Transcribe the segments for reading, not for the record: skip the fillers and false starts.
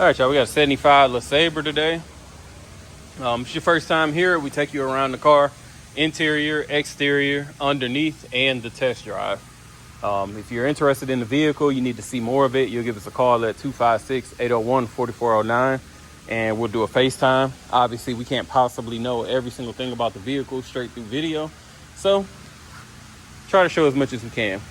All right, y'all, we got a 75 LeSabre today. It's your first time here. We take you around the car, interior, exterior, underneath, and the test drive. If you're interested in the vehicle, you need to see more of it, you'll give us a call at 256-801-4409, and we'll do a FaceTime. Obviously, we can't possibly know every single thing about the vehicle straight through video, so try to show as much as we can.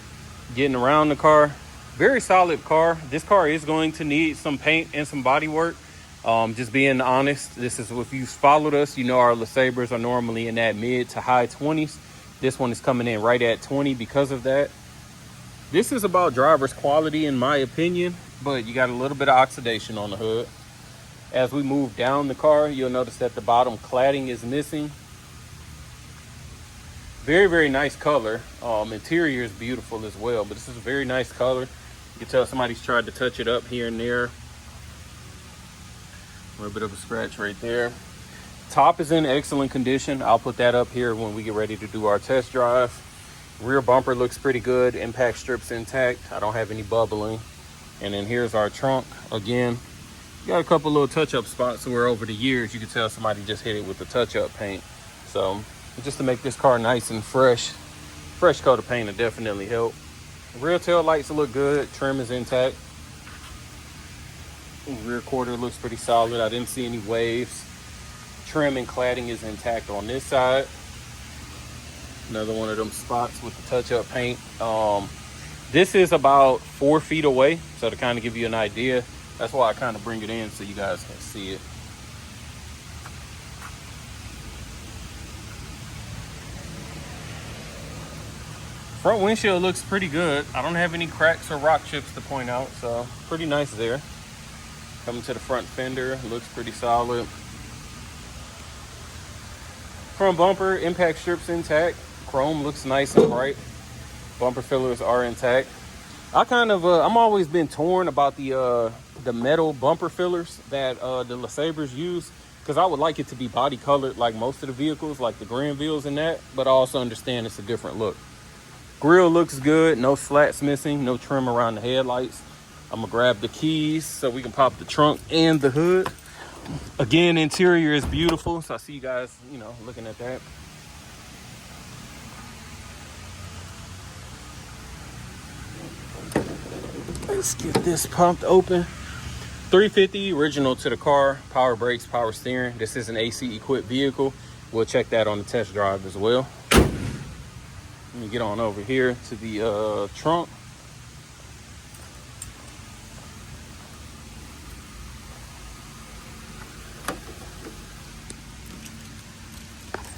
Getting around the car, very solid car. This car is going to need some paint and some body work. Just being honest, this is, if you've followed us, you know our LeSabres are normally in that mid to high 20s. This one is coming in right at 20 because of that. This is about driver's quality in my opinion, but you got a little bit of oxidation on the hood. As we move down the car, you'll notice that the bottom cladding is missing. Very, very nice color. Interior is beautiful as well, but this is a very nice color. You can tell somebody's tried to touch it up here and there. A little bit of a scratch right there. Top is in excellent condition. I'll put that up here when we get ready to do our test drive. Rear bumper looks pretty good. Impact strips intact. I don't have any bubbling. And then here's our trunk. Again, got a couple little touch-up spots where over the years you can tell somebody just hit it with the touch-up paint. So just to make this car nice and fresh coat of paint will definitely help. Rear tail lights look good. Trim is intact. Rear quarter looks pretty solid. I didn't see any waves. Trim and cladding is intact on this side. Another one of them spots with the touch-up paint. This is about 4 feet away, so to kind of give you an idea, that's why I kind of bring it in so you guys can see it. Front windshield looks pretty good. I don't have any cracks or rock chips to point out, so pretty nice there. Coming to the front fender, looks pretty solid. Front bumper, impact strips intact. Chrome looks nice and bright. Bumper fillers are intact. I'm always been torn about the metal bumper fillers that the LeSabres use, because I would like it to be body colored like most of the vehicles, like the Granvilles and that, but I also understand it's a different look. Grill looks good, no slats missing, no trim around the headlights. I'm gonna grab the keys so we can pop the trunk and the hood. Again, interior is beautiful, so I see you guys, looking at that. Let's get this pumped open. 350 original to the car, power brakes, power steering. This is an AC equipped vehicle. We'll check that on the test drive as well. Let me get on over here to the trunk.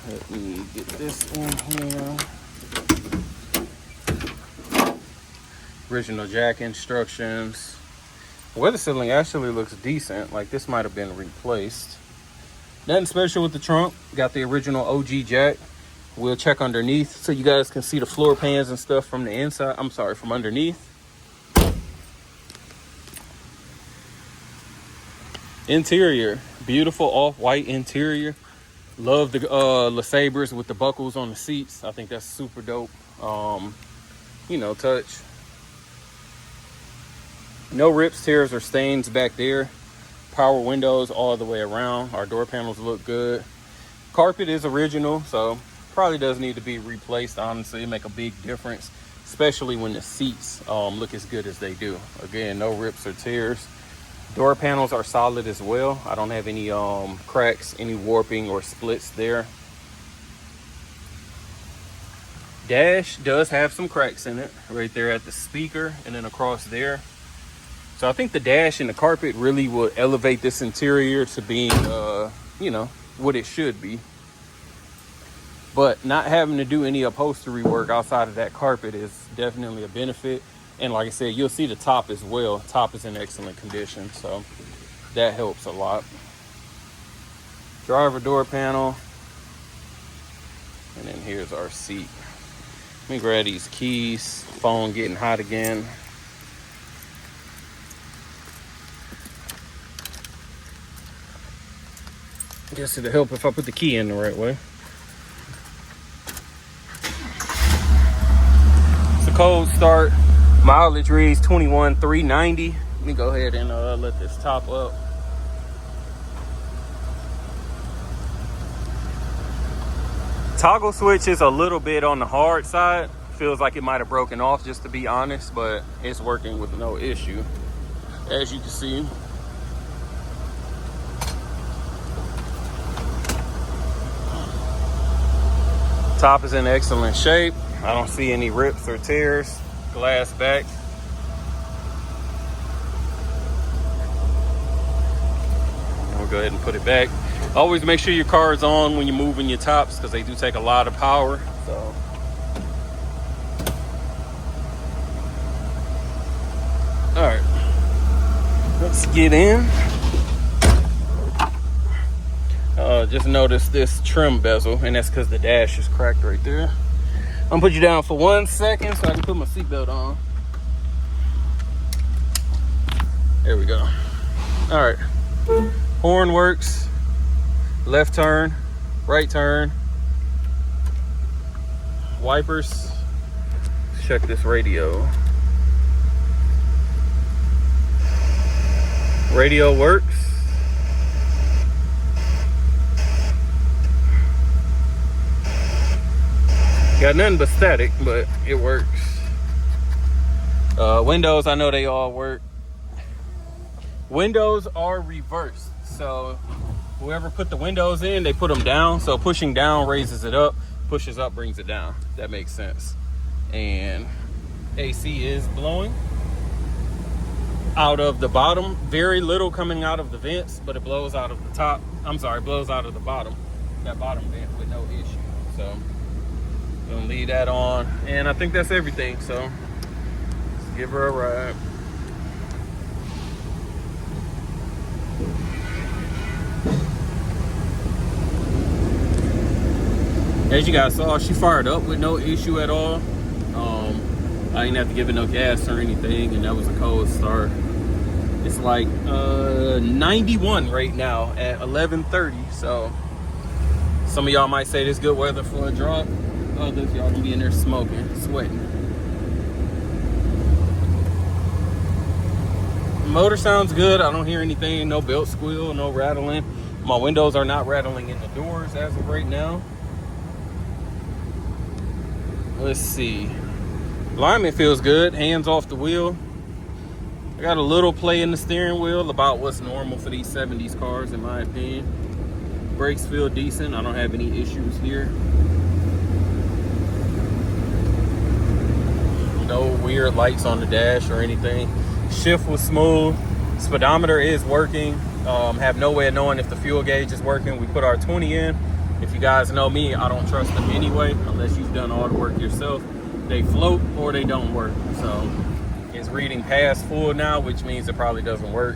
Let me get this in here. Original jack instructions. Weather sealing actually looks decent. Like this might have been replaced. Nothing special with the trunk. Got the original OG jack. We'll check underneath so you guys can see the floor pans and stuff from the inside. I'm sorry, from underneath. Interior, beautiful off-white interior. Love the LeSabres with the buckles on the seats. I think that's super dope. Touch. No rips, tears, or stains back there. Power windows all the way around. Our door panels look good. Carpet is original, so probably does need to be replaced. Honestly, it make a big difference, especially when the seats look as good as they do. Again, no rips or tears. Door panels are solid as well. I don't have any cracks, any warping or splits there. Dash does have some cracks in it right there at the speaker and then across there. So I think the dash and the carpet really will elevate this interior to being what it should be. But not having to do any upholstery work outside of that carpet is definitely a benefit. And like I said, you'll see the top as well. Top is in excellent condition, so that helps a lot. Driver door panel. And then here's our seat. Let me grab these keys. Phone getting hot again. I guess it'll help if I put the key in the right way. It's a cold start. Mileage reads 21,390. Let me go ahead and let this top up. Toggle switch is a little bit on the hard side. Feels like it might have broken off, just to be honest, but it's working with no issue, as you can see. Top is in excellent shape. I don't see any rips or tears. Glass back. We'll go ahead and put it back. Always make sure your car is on when you're moving your tops, because they do take a lot of power. So, all right, let's get in. Just notice this trim bezel, and that's because the dash is cracked right there. I'm gonna put you down for 1 second so I can put my seatbelt on. There we go. All right, horn works. Left turn, right turn, wipers. Let's check this radio. Radio works. Got nothing but static, but it works. Windows, I know they all work. Windows are reversed, so whoever put the windows in, they put them down. So pushing down raises it up, pushes up brings it down. That makes sense. And AC is blowing out of the bottom. Very little coming out of the vents, but it blows out of the top. I'm sorry, it blows out of the bottom. That bottom vent with no issue. So gonna leave that on. And I think that's everything. So let's give her a ride. As you guys saw, she fired up with no issue at all. I didn't have to give it no gas or anything, and that was a cold start. It's like 91 right now at 11:30. So some of y'all might say this good weather for a drop. Others, y'all gonna be in there smoking, sweating. Motor sounds good. I don't hear anything, no belt squeal, no rattling. My windows are not rattling in the doors as of right now. Let's see. Alignment feels good. Hands off the wheel. I got a little play in the steering wheel, about what's normal for these 70s cars, in my opinion. Brakes feel decent. I don't have any issues here. No weird lights on the dash or anything. Shift was smooth. Speedometer is working. Have no way of knowing if the fuel gauge is working. We put our 20 in. If you guys know me, I don't trust them anyway, unless you've done all the work yourself. They float or they don't work. So it's reading past full now, which means it probably doesn't work.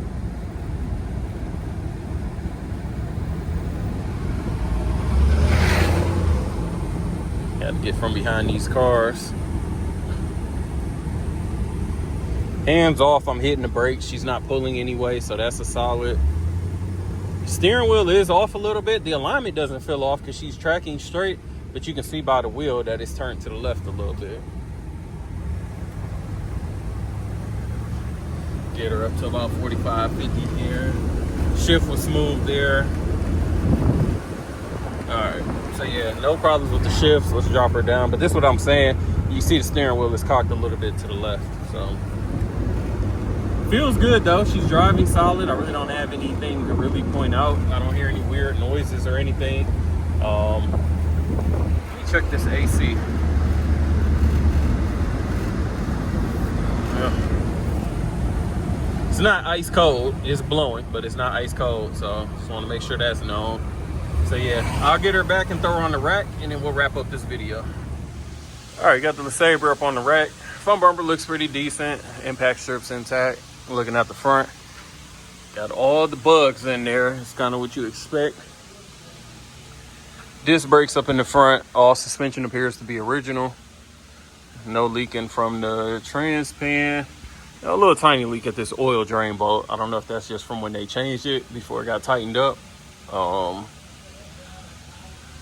Got to get from behind these cars. Hands off, I'm hitting the brakes. She's not pulling anyway, so that's a solid. Steering wheel is off a little bit. The alignment doesn't feel off because she's tracking straight, but you can see by the wheel that it's turned to the left a little bit. Get her up to about 45, 50 here. Shift was smooth there. All right, so yeah, no problems with the shifts. Let's drop her down. But this is what I'm saying. You see the steering wheel is cocked a little bit to the left, so. Feels good though. She's driving solid. I really don't have anything to really point out. I don't hear any weird noises or anything. Let me check this AC. Yeah. It's not ice cold. It's blowing, but it's not ice cold. So just want to make sure that's known. So yeah, I'll get her back and throw her on the rack, and then we'll wrap up this video. All right, got the LeSabre up on the rack. Front bumper looks pretty decent. Impact strips intact. Looking at the front, got all the bugs in there. It's kind of what you expect. Disc brakes up in the front. All suspension appears to be original. No leaking from the trans pan. A little tiny leak at this oil drain bolt. I don't know if that's just from when they changed it before it got tightened up.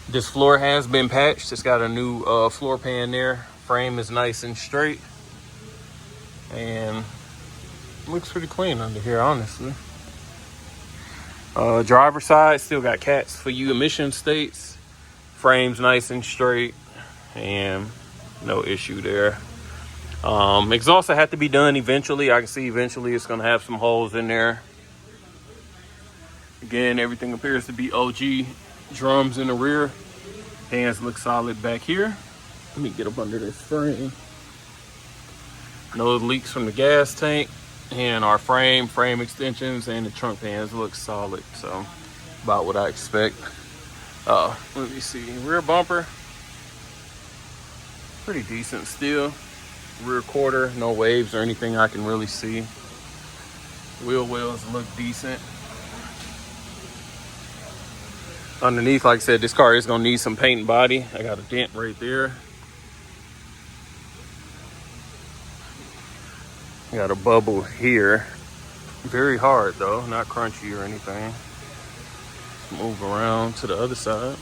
This floor has been patched. It's got a new floor pan there. Frame is nice and straight. And looks pretty clean under here, honestly. Driver side, still got cats for you emission states. Frame's nice and straight, and no issue there. Exhaust had to be done eventually. I can see eventually it's gonna have some holes in there. Again, everything appears to be OG. Drums in the rear. Hands look solid back here. Let me get up under this frame. No leaks from the gas tank. And our frame extensions, and the trunk pans look solid. So, about what I expect. Let me see. Rear bumper. Pretty decent still. Rear quarter, no waves or anything I can really see. Wheel wells look decent. Underneath, like I said, this car is gonna need some paint and body. I got a dent right there. I got a bubble here. Very hard though, not crunchy or anything. Move around to the other side.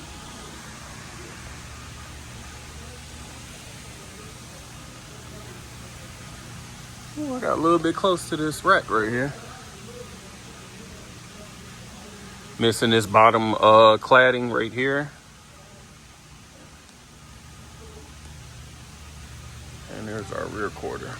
Ooh, I got a little bit close to this rack right here. Missing this bottom cladding right here. And there's our rear quarter.